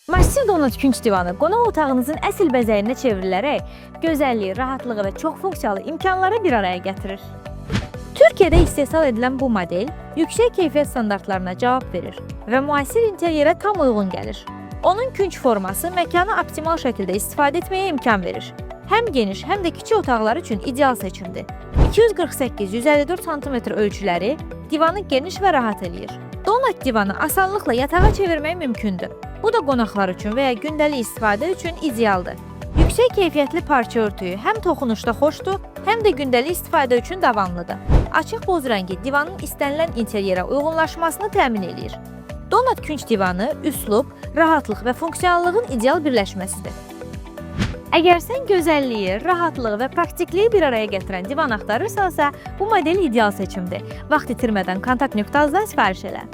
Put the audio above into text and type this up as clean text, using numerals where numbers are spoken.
Massiv donat künc divanı qonaq otağınızın əsl bəzəyinə çevrilərək gözəlliyi, rahatlığı və çox funksiyalı imkanları bir araya gətirir. Türkiyədə istehsal edilən bu model yüksək keyfiyyət standartlarına cavab verir və müasir interyerə tam uyğun gəlir. Onun künc forması məkanı optimal şəkildə istifadə etməyə imkan verir. Həm geniş, həm də kiçik otaqlar üçün ideal seçimdir. 248-154 sm ölçüləri divanı geniş və rahat eləyir. Donat divanı asanlıqla yatağa çevirmək mümkündür. Bu da qonaqlar üçün və ya gündəlik istifadə üçün idealdır. Yüksək keyfiyyətli parça örtüyü həm toxunuşda xoşdur, həm də gündəlik istifadə üçün davamlıdır. Açıq boz rəngi divanın istənilən interyerə uyğunlaşmasını təmin edir. Donat künc divanı üslub, rahatlıq və funksionallığın ideal birləşməsidir. Əgər sən gözəlliyi, rahatlığı və praktikliyi bir araya gətirən divan axtarırsansa, bu model ideal seçimdir. Vaxt itirmədən kontakt nöqtəmizdən sifariş elə.